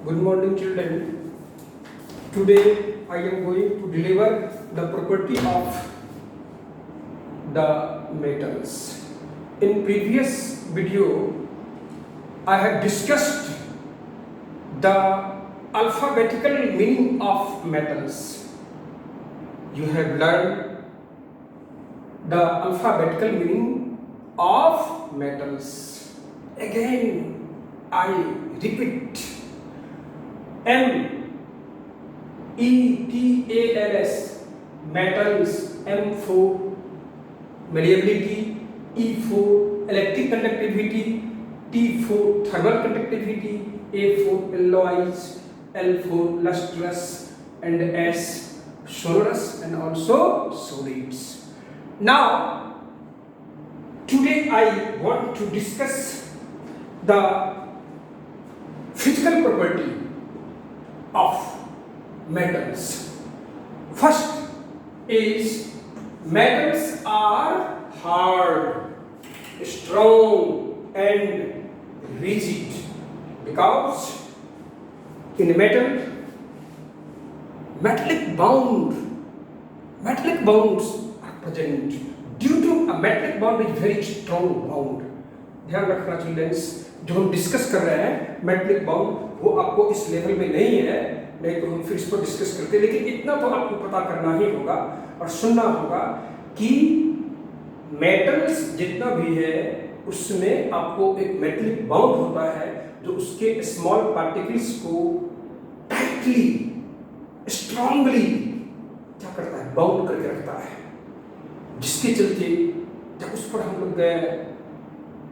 Good morning, children. Today I am going to deliver the property of the metals. In previous video, I have discussed the alphabetical meaning of metals. You have learned the alphabetical meaning of metals. Again, I repeat. METALS, metals. M for malleability, E for electric conductivity, T for thermal conductivity, A for alloys, L for lustrous, and S sonorous, and also solids. Now, today I want to discuss the physical property of metals. First is metals are hard, strong, and rigid because in metal metallic bonds are present. Due to a metallic bond is very strong bond. ध्यान रखना children's, जो हम discuss कर रहे हैं metallic bond वो आपको इस लेवल में नहीं है, नहीं तो हम फिर इस पर डिस्कस करते हैं, लेकिन इतना तो आपको पता करना ही होगा और सुनना होगा कि मेटल्स जितना भी है उसमें आपको एक मेटलिक बॉन्ड होता है जो उसके स्मॉल पार्टिकल्स को टाइटली स्ट्रांगली क्या करता है, बाउंड करके रखता है, जिसके चलते जब उस पर हम लोग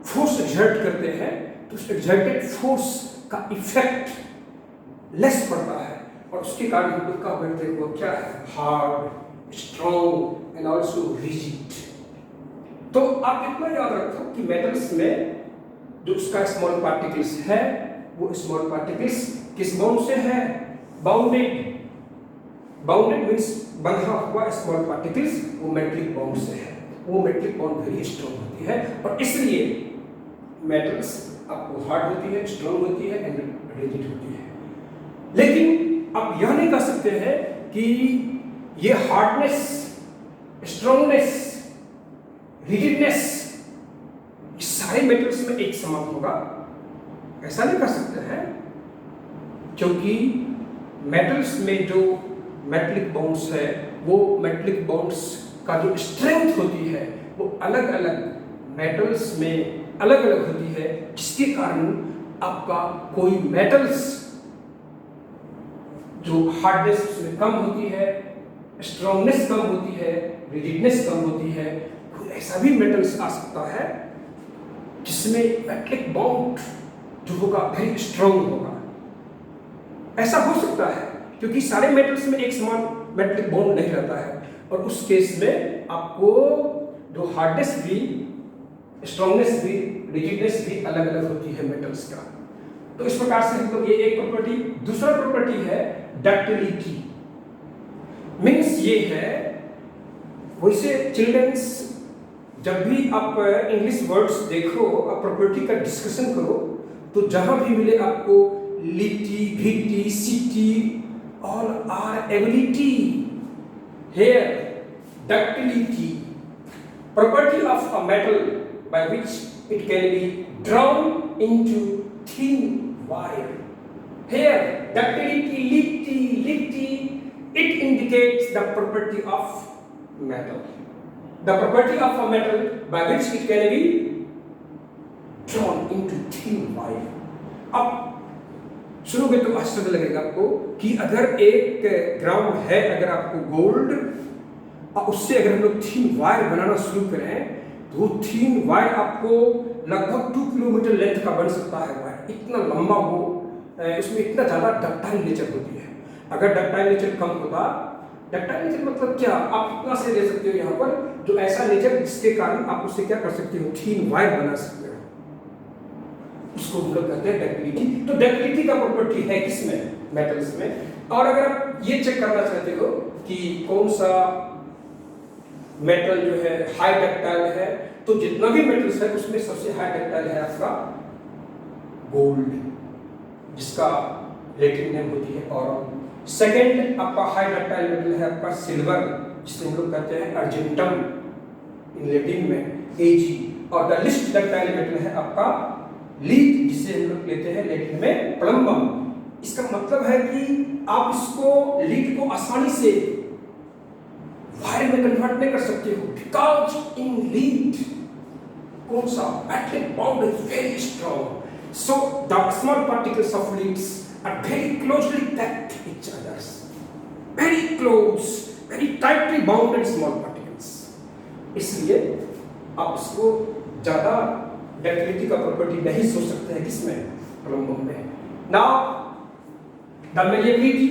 फोर्स एक्सर्ट करते हैं तो उस एक्सर्टेड फोर्स का इफेक्ट लेस पड़ता है और उसके कारण हम लोग का करते हैं वो क्या है, hard, strong and also rigid. तो आप इतना याद रखो कि मेटल्स में जो उसका स्मॉल पार्टिकल्स है वो स्मॉल पार्टिकल्स किस बॉन्ड से है, बाउंडेड मीन्स बंधा हुआ स्मॉल पार्टिकल्स वो मेटलिक बॉन्ड से है, वो मेटलिक बॉन्ड वेरी स्ट्रॉन्ग होती है और इसलिए मेटल्स आपको हार्ड होती है, स्ट्रॉन्ग होती है एंड रिजिड होती है। लेकिन आप यह नहीं कह सकते हैं कि ये हार्डनेस, स्ट्रॉन्गनेस, रिजिडनेस ये सारे मेटल्स में एक समान होगा, ऐसा नहीं कह सकते हैं, क्योंकि मेटल्स में जो मेटलिक बॉन्ड्स है वो मेटलिक बॉन्ड्स का जो स्ट्रेंथ होती है वो अलग अलग मेटल्स में अलग अलग होती है, जिसके कारण आपका कोई मेटल्स जो हार्डनेस उसमें कम होती है, स्ट्रॉन्गनेस कम होती है, रिजिडनेस कम होती है, कोई ऐसा भी मेटल्स आ सकता है जिसमें मेटलिक बॉन्ड जो होगा वेरी स्ट्रॉन्ग होगा। ऐसा हो सकता है क्योंकि सारे मेटल्स में एक समान मेटलिक बॉन्ड नहीं रहता है और उस केस में आपको जो हार्डनेस भी, स्ट्रॉन्गनेस भी, रिजिडनेस भी अलग अलग होती है मेटल्स का। तो इस प्रकार से हम लोग ये एक प्रॉपर्टी, दूसरा प्रॉपर्टी है डक्टिलिटी। मीन्स ये है, वैसे चिल्ड्रंस जब भी आप इंग्लिश वर्ड्स देखो, आप प्रॉपर्टी का डिस्कशन करो तो जहां भी मिले आपको लिटी, भिटी, सिटी, ऑल आर एबिलिटी, हेयर, ductility, property of a metal by which it can be drawn into thin wire. Here, ductility, it indicates the property of metal. The property of a metal by which it can be drawn into thin wire. अब सुनोगे तो आश्चर्य लगेगा आपको कि अगर एक ग्राम है, अगर आपको गोल्ड, और उससे अगर हम लोग थीन वायर बनाना शुरू करें तो वो थीन वायर आपको लगभग 2 किलोमीटर लेंथ का बन सकता है वायर, इतना लंबा हो, उसमें इतना ज़्यादा डक्टाइल नेचर होती है। अगर डक्टाइल नेचर कम होता, डक्टाइल नेचर मतलब क्या, आप इतना से ले सकते हो यहाँ पर जो ऐसा नेचर जिसके कारण आप उससे क्या कर सकते हो, थीन वायर बना सकते हो, उसको हम लोग कहते हैं डक्टिलिटी। तो डक्टिलिटी का प्रॉपर्टी है किसमें, मेटल्स में। और अगर आप ये चेक करना चाहते हो कि कौन सा मेटल जो है हाई डक्टाइल है, तो जितना भी मेटल्स है उसमें सबसे हाई डक्टाइल है आपका गोल्ड, जिसका लैटिन नेम होती है ऑरम। सेकेंड आपका हाई डक्टाइल मेटल है आपका सिल्वर, जिसे हम लोग कहते हैं अर्जेंटम इन लैटिन में Ag। और द लिस्ट डक्टाइल मेटल है आपका लीड, जिसे हम लोग लेते हैं लैटिन में प्लम्बम। इसका मतलब है कि आप इसको लीड को आसानी से वायर में कन्वर्ट नहीं कर सकते हो, बिकॉज इन लीड कौन सा metallic bond is very strong, so the small particles of leads are very closely packed to each others, very close, very tightly bounded small particles. इसलिए आप इसको ज्यादा डक्टिलिटी का प्रॉपर्टी नहीं सोच सकते हैं किसमें, प्लम्बम में। Now the malleability,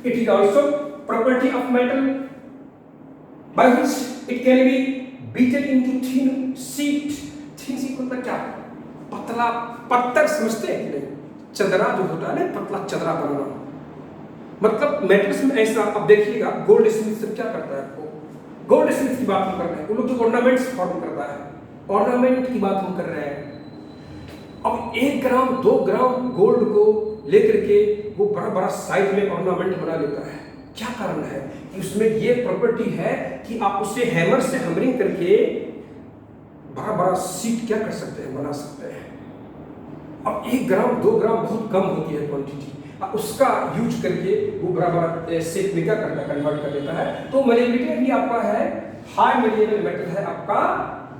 it is also property of metal by which it can be beaten into thin sheet। thin sheet मतलब क्या, पतला पत्थर समझते हैं कि नहीं, चदरा जो होता है ना, पतला चदरा बनाना, मतलब मेटल्स में ऐसा। अब देखिएगा गोल्ड स्मिथ सब क्या करता है, आपको गोल्ड स्मिथ की बात हम कर रहे हैं, वो लोग जो ऑर्नामेंट्स फॉर्म करता है, ऑर्नामेंट की बात हम कर रहे हैं। अब 1 ग्राम 2 ग्राम गोल्ड को लेकर के वो बड़ा बड़ा साइज में ऑर्नामेंट बना लेता है। क्या कारण है कि उसमें ये प्रॉपर्टी है कि आप उसे हैमर से हैमरिंग करके बड़ा बड़ा सीट क्या कर सकते हैं, बना सकते हैं। अब 1 ग्राम 2 ग्राम बहुत कम होती है क्वांटिटी, उसका यूज करके वो बड़ा बड़ा शेप में क्या करता है, कन्वर्ट कर देता है। तो मैलिएबिलिटी भी आपका है, हाई मैलिएबल मेटल है आपका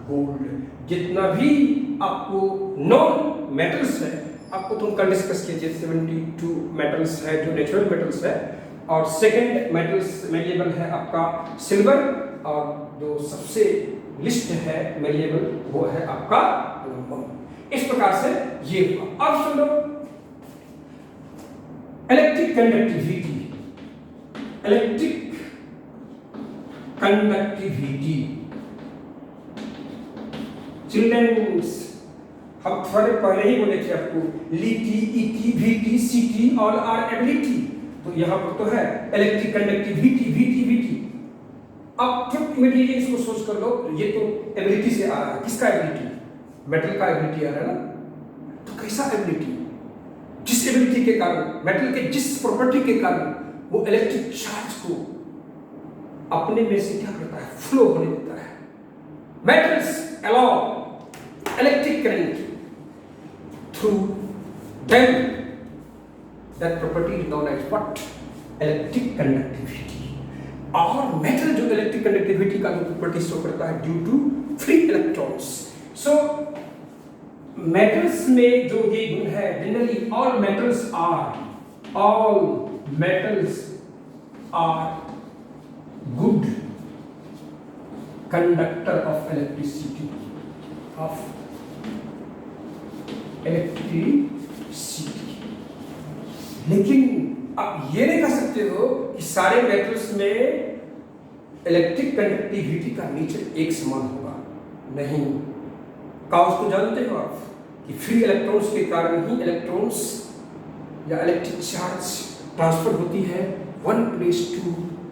गोल्ड। जितना भी आपको नॉन मेटल्स है, आपको तुम कल डिस्कस कीजिए, 72 मेटल्स है जो नेचुरल मेटल्स है, और सेकंड मेटल्स मैलिएबल है आपका सिल्वर, और जो सबसे लिस्ट है मैलिएबल वो है आपका प्लम्बम। इस प्रकार से ये हुआ। अब सुनो, electric conductivity, electric conductivity childrens, हम थोड़े पहले ही बोले थे आपको, लिटी इटी वीटी सीटी ऑल आर एबिलिटी, तो यहां पर तो है इलेक्ट्रिक कंडक्टिविटी वीटी वीटी। अब क्यों इमीडिएटली इसको सोच कर लो, ये तो एबिलिटी से आ रहा है, किसका एबिलिटी, मेटल का एबिलिटी आ रहा है ना, तो कैसा एबिलिटी, जिस एबिलिटी के कारण, मेटल के जिस प्रॉपर्टी के कारण वो इलेक्ट्रिक चार्ज को अपने में से क्या करता है, फ्लो होने देता है। Metals allow electric current through them, that property is known as what, electric conductivity। और मेटल जो इलेक्ट्रिक कंडक्टिविटी का जो प्रॉपर्टी शो करता है due to free electrons. So metals में जो ये गुण है, generally all metals are good conductor of electricity, of electricity. लेकिन आप ये नहीं कह सकते हो कि सारे मेटल्स में इलेक्ट्रिक कंडक्टिविटी का नेचर एक समान होगा, नहीं। काउस को जानते हो आप कि फ्री इलेक्ट्रॉन्स के कारण ही इलेक्ट्रॉन्स या इलेक्ट्रिक चार्ज ट्रांसफर होती है one place to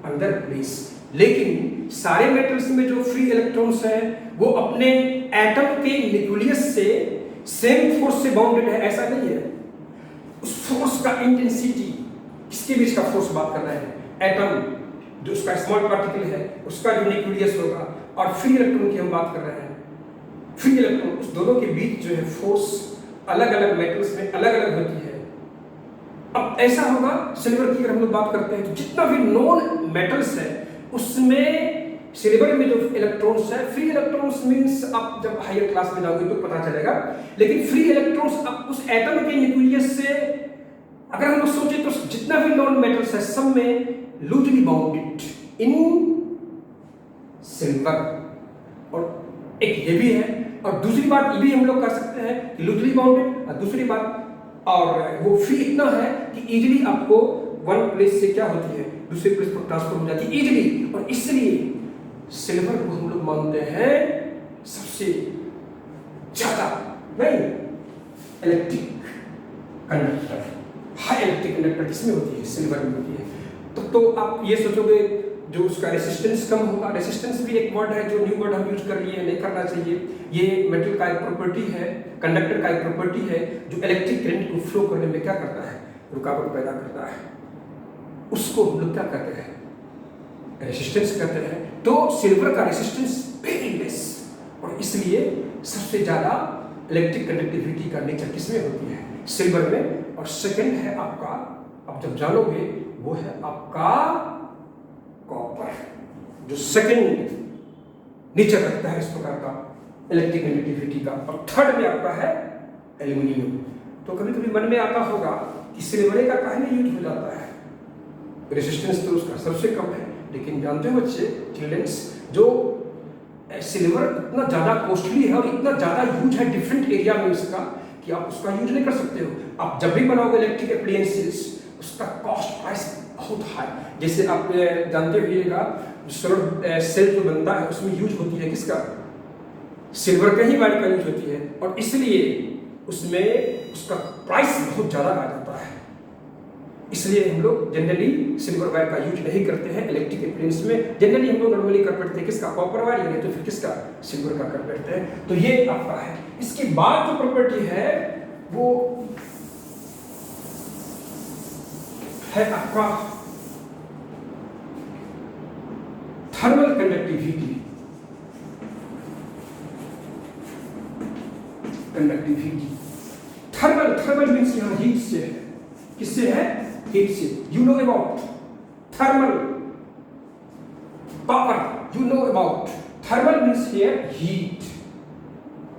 another place. लेकिन सारे मेटल्स में जो फ्री इलेक्ट्रॉन्स है वो अपने एटम के न्यूक्लियस से सेम फोर्स से बाउंडेड है, ऐसा नहीं है। उस फोर्स का इंटेंसिटी, किसके बीच का फोर्स बात कर रहे हैं, एटम जो उसका स्मॉल पार्टिकल है उसका जो न्यूक्लियस होगा, और फ्री इलेक्ट्रॉन की हम बात कर रहे हैं, फ्री इलेक्ट्रॉन, उस दोनों के बीच जो है फोर्स अलग अलग मेटल्स में अलग अलग होती है। अब ऐसा होगा सिल्वर की अगर हम लोग बात करते हैं तो जितना भी नॉन मेटल्स है उसमें सिल्वर में जो इलेक्ट्रॉन्स है, फ्री इलेक्ट्रॉन्स मींस आप जब हायर क्लास में जाओगे तो पता चलेगा, लेकिन फ्री इलेक्ट्रॉन्स अब उस एटम के न्यूक्लियस से अगर हम लोग सोचे तो जितना भी नॉन मेटल्स है सब में लूजली बाउंडेड इन सिल्वर। और एक ये भी है, और दूसरी बात ये भी हम लोग कह सकते हैं कि लूजली बाउंडेड, और दूसरी बात और वो फ्री इतना है कि इजीली आपको वन प्लेस से क्या होती है दूसरे प्लेस पर ट्रांसफर हो जाती है इजीली। और इसलिए सिल्वर को हम लोग मानते हैं सबसे ज्यादा नहीं electric conductor, high electric conductor किसमें होती है, सिल्वर में होती है। तो आप ये सोचोगे जो उसका रेसिस्टेंस कम होगा, रेसिस्टेंस भी एक वर्ड है जो न्यू वर्ड हम यूज कर लिए, नहीं करना चाहिए। ये मेटल का एक प्रॉपर्टी है, कंडक्टर का एक प्रॉपर्टी है जो इलेक्ट्रिक करंट को फ्लो करने में क्या करता है, रुकावट पैदा करता है, उसको हम लोग क्या कहते हैं, रेसिस्टेंस कहते हैं। तो सिल्वर का रेसिस्टेंस वेरी लेस, और इसलिए सबसे ज़्यादा इलेक्ट्रिक कंडक्टिविटी का नेचर किसमें होती है, सिल्वर में। और सेकंड है आपका, आप जब जानोगे, वो है आपका कॉपर, जो सेकंड नेचर रखता है इस प्रकार का इलेक्ट्रिक कंडक्टिविटी का। और थर्ड में आपका है एल्यूमिनियम। तो कभी कभी मन में आता होगा कि सिल्वर का काहे यूज हो जाता है, रेसिस्टेंस तो उसका सबसे कम है। लेकिन जानते हो बच्चे, चिल्ड्रंस, जो सिल्वर इतना ज़्यादा कॉस्टली है और इतना ज़्यादा यूज है डिफरेंट एरिया में इसका, कि आप उसका यूज नहीं कर सकते हो। आप जब भी बनाओगे इलेक्ट्रिक अप्लायंसेस, उसका कॉस्ट प्राइस बहुत हाई। जैसे आप जानते होइएगा, सोलर सेल जो बनता है उसमें यूज होती है किसका, सिल्वर का ही वायर का यूज होती है, और इसलिए उसमें उसका प्राइस बहुत ज़्यादा आ जाता है। इसलिए हम लोग जनरली सिल्वर वायर का यूज नहीं करते हैं इलेक्ट्रिक अप्लायंस में। जनरली हम लोग नॉर्मली कर बैठते हैं किसका, कॉपर वायर, या तो फिर किसका, सिल्वर का कर बैठते हैं। तो ये आपका है। इसके बाद जो प्रॉपर्टी है वो है आपका थर्मल कंडक्टिविटी। थर्मल मीन्स यहां हीट से है, किससे है, हीट से। You know about thermal power, you know about thermal means here heat,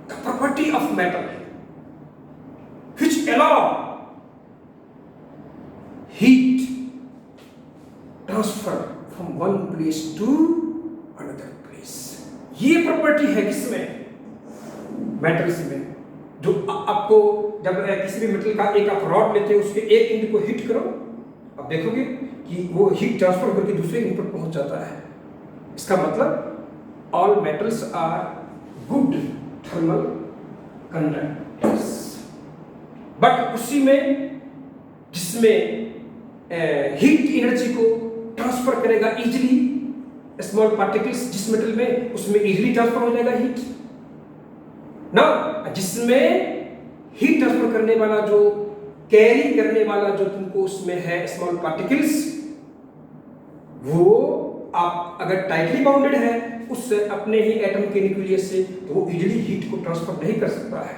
the property of metal which allow heat transfer from one place to another place। ये property है किसमें, metals में। जो आपको जब किसी भी मेटल का एक आप रॉड लेते हो, उसके एक एंड को हीट करो, आप देखोगे कि वो हीट ट्रांसफर करके दूसरे एंड पर पहुंच जाता है। इसका मतलब all metals are good thermal conductors. But उसी में जिसमें हीट एनर्जी को ट्रांसफर करेगा इजीली, स्मॉल पार्टिकल्स जिस मेटल में, उसमें इजीली ट्रांसफर हो जाएगा हीट ना। जिसमें हीट ट्रांसफर करने वाला, जो कैरी करने वाला जो तुमको उसमें है स्मॉल पार्टिकल्स, वो आप अगर टाइटली बाउंडेड है उस अपने ही एटम के न्यूक्लियस से, तो वो इजीली हीट को ट्रांसफर नहीं कर सकता है।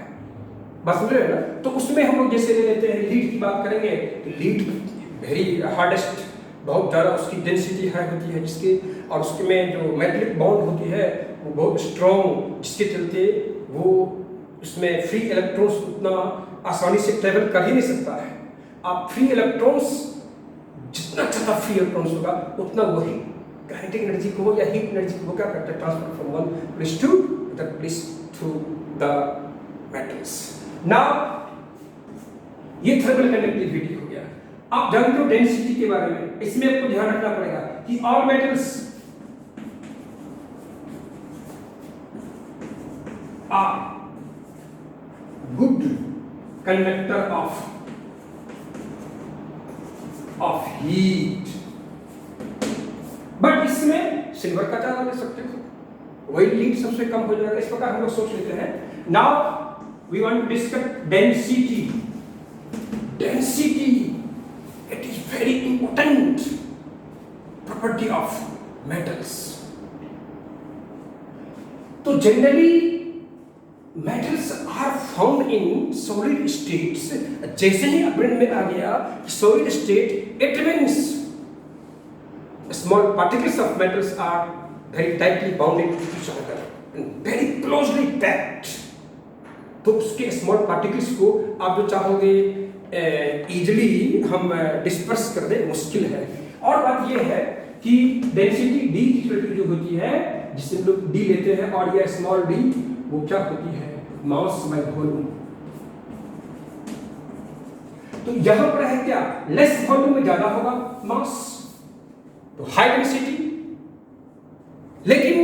बस समझ रहे हैं ना। तो उसमें हम लोग जैसे ले लेते हैं लीड की बात करेंगे, तो लीड वेरी हार्डेस्ट, बहुत ज़्यादा उसकी डेंसिटी हाई होती है जिसके, और उसके में जो मेटलिक बॉन्ड होती है वो बहुत स्ट्रॉन्ग, जिसके चलते वो उसमें फ्री इलेक्ट्रॉन्स उतना आसानी से ट्रेवल कर ही नहीं सकता है। आप फ्री इलेक्ट्रॉन्स, जितना ज़्यादा फ्री इलेक्ट्रॉन्स होगा उतना वही काइनेटिक एनर्जी को या हीट एनर्जी को क्या करते हैं, transfer from one place to other place through the metals. Now ये थर्मल कंडक्टिविटी हो गया। आप जानते हो डेंसिटी के बारे में, इसमें आपको ध्यान रखना पड़ेगा कि all metals are good conductor of heat. But इसमें सिल्वर का ज्यादा ले सकते हो, वही हीट सबसे कम हो जाएगा। इस प्रकार हम लोग सोच लेते हैं। Now we want to discuss density। Density, it is very important property of metals। तो generally metals are found in solid states। जैसे ही अपने में आ गया solid state, it means small particles of metals are very tightly bounded to each other and very closely packed। तो उसके small particles को आप जो चाहोगे इजीली हम डिस्पर्स कर दें, मुश्किल है। और बात ये है कि डेंसिटी डी जो होती है, जिसे हम लोग डी लेते हैं, और ये स्मॉल डी वो क्या होती है, मास बाय वॉल्यूम। तो यहां पर है क्या, लेस वॉल्यूम में ज्यादा होगा मास, तो हाई डेंसिटी। लेकिन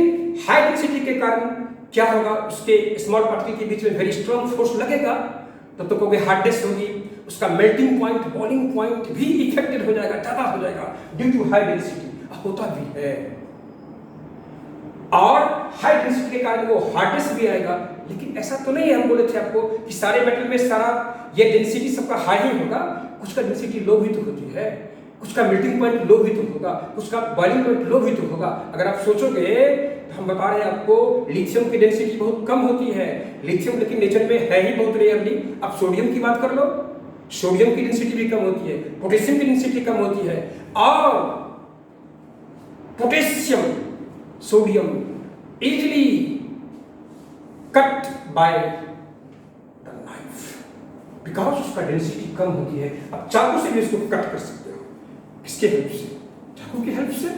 हाई डेंसिटी के कारण क्या होगा, उसके स्मॉल पार्टिकल के बीच में वेरी स्ट्रॉन्ग फोर्स लगेगा, तब तो कहोगे हार्डनेस होगी, उसका मेल्टिंग पॉइंट, बॉइलिंग पॉइंट भी इफेक्टेड हो जाएगा, ज्यादा हो जाएगा ड्यू टू हाई डेंसिटी। होता भी है, और हाई डेंसिटी के कारण वो हार्डनेस भी आएगा, लेकिन ऐसा तो नहीं है, हम बोले थे आपको कि सारे मेटल में सारा ये डेंसिटी सबका हाई ही होगा, कुछ का डेंसिटी लो भी तो होती है, कुछ का मेल्टिंग पॉइंट लो भी तो होगा, कुछ का बॉइलिंग पॉइंट लो भी तो होगा। अगर आप सोचोगे तो हम बता रहे हैं आपको लिथियम की डेंसिटी बहुत कम होती है, लिथियम लेकिन नेचर में है ही बहुत रेयरली। आप सोडियम की बात कर लो, सोडियम की डेंसिटी भी कम होती है, पोटेशियम की डेंसिटी कम होती है, और potassium sodium easily cut by the knife because उसका डेंसिटी कम होती है। आप चाकू से भी इसको कट कर सकते हो, किसके हेल्प से? चाकू की हेल्प से।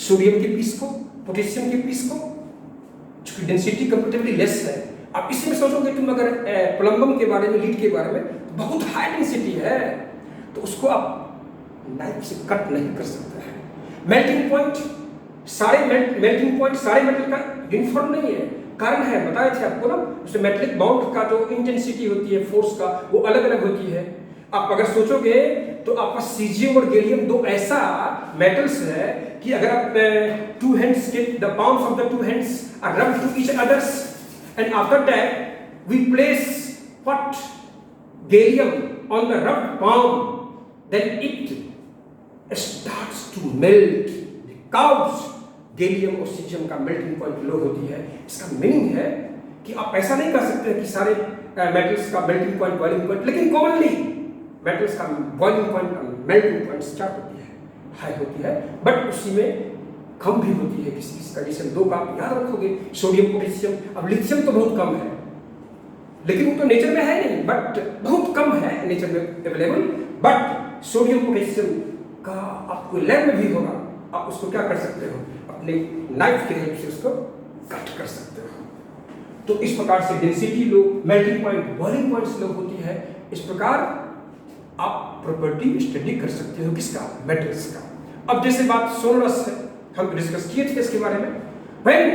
सोडियम के पीस को, पोटेशियम के पीस को, चूंकि डेंसिटी कंपेरेटिवली लेस है। आप इसी में सोचोगे तुम अगर प्लम्बम के बारे में, लीड के बारे में, बहुत हाई डेंसिटी है तो उसको आप नाइफ से कट नहीं कर सकते हैं। मेल्टिंग पॉइंट, सारे मेल्टिंग पॉइंट सारे मेटल का यूनिफॉर्म नहीं है, कारण है बताए थे आपको ना, उसमें मेटेलिक बाउंड का जो इंटेंसिटी होती है फोर्स का वो अलग अलग होती है। आप अगर सोचोगे तो आपका सीजियम और गैलियम दो ऐसा मेटल्स है कि अगर आप टू हैंड्स के the palms of the two hands are rubbed to each others and after that we place what gallium on the rubbed palm, then it starts to melt because gallium और caesium का melting point लो होती है। इसका meaning है कि आप ऐसा नहीं कर सकते कि सारे मेटल्स का मेल्टिंग पॉइंट, बॉइलिंग पॉइंट, लेकिन कॉमनली मेटल्स का बॉइलिंग पॉइंट और मेल्टिंग पॉइंट क्या होती है? हाई होती है, बट उसी में कम भी होती है किसी किसी कंडीशन। दो का आप याद रखोगे, सोडियम, पोटेशियम। अब लिथियम तो बहुत कम है, लेकिन वो तो नेचर में है नहीं, बट बहुत कम है नेचर में अवेलेबल। बट सोडियम पोटेशियम का आपको लैब में भी होगा, आप उसको क्या कर सकते हो? अपने नाइफ के हेल्प से उसको कट कर सकते हो। तो इस प्रकार से density low, melting point, boiling points low होती है। इस प्रकार आप प्रॉपर्टी स्टडी कर सकते हो किसका? मेटल्स का। अब जैसे बात सोनरस है, हम डिस्कस किए थे इसके बारे में। When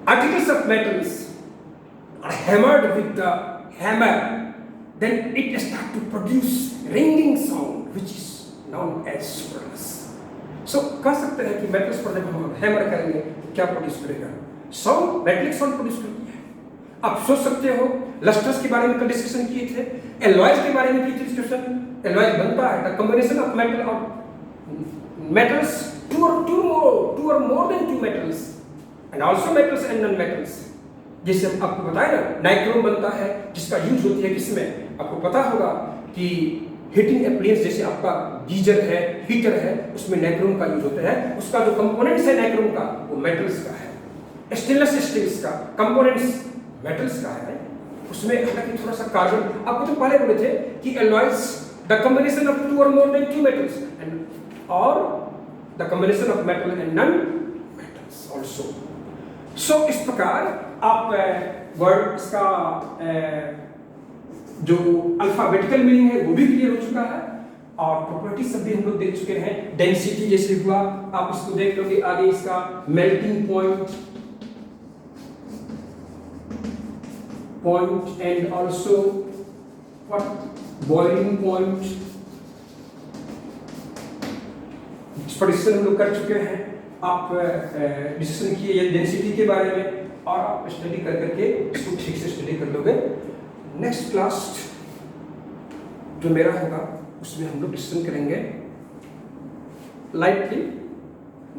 articles of metals are hammered with the hammer, then it starts to produce ringing sound which is known as sonorous. So कह सकते हैं कि मेटल्स पर जब हम हैमर करेंगे तो क्या प्रोड्यूस करेगा? साउंड, मेटलिक साउंड प्रोड्यूस करती है। आप सोच सकते हो, लस्टर्स के बारे में कल डिस्कशन किए थे, एलॉयज के बारे में की थी डिस्कशन। एलॉयज बनता है द कॉम्बिनेशन ऑफ मेटल और metals, two or more than two metals and also metals and non metals। जैसे हम आपको बताया ना, नाइक्रोम बनता है जिसका यूज होती है किसमें? आपको पता होगा कि हीटिंग एप्लायंस, जैसे आपका गीजर है, हीटर है, उसमें नाइक्रोम का यूज होता है। उसका जो कंपोनेंट्स है नाइक्रोम का वो मेटल्स का है। स्टेनलेस स्टील्स का कंपोनेंट्स मेटल्स का है, उसमें हालांकि थोड़ा सा कार्बन। आपको तो पहले बोले थे कि alloys the combination of two और more than two metals and और the combination of metal and non metals also. So इस प्रकार आप वर्ड्स का जो अल्फाबेटिकल मीनिंग है वो भी क्लियर हो चुका है, और प्रॉपर्टीज सब भी हम लोग देख चुके हैं। डेंसिटी जैसे हुआ, आप इसको देख लोगे आगे, इसका melting point and also what boiling point. इस पर डिस्कशन हम लोग कर चुके हैं। आप डिस्कशन किए ये डेंसिटी के बारे में, और आप स्टडी कर करके इसको ठीक से स्टडी कर लोगे। नेक्स्ट क्लास जो मेरा होगा उसमें हम लोग डिस्कशन करेंगे lightly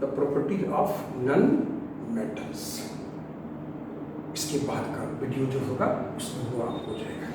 the property of non metals. इसके बाद का वीडियो जो होगा उसमें वो आपको हो जाएगा।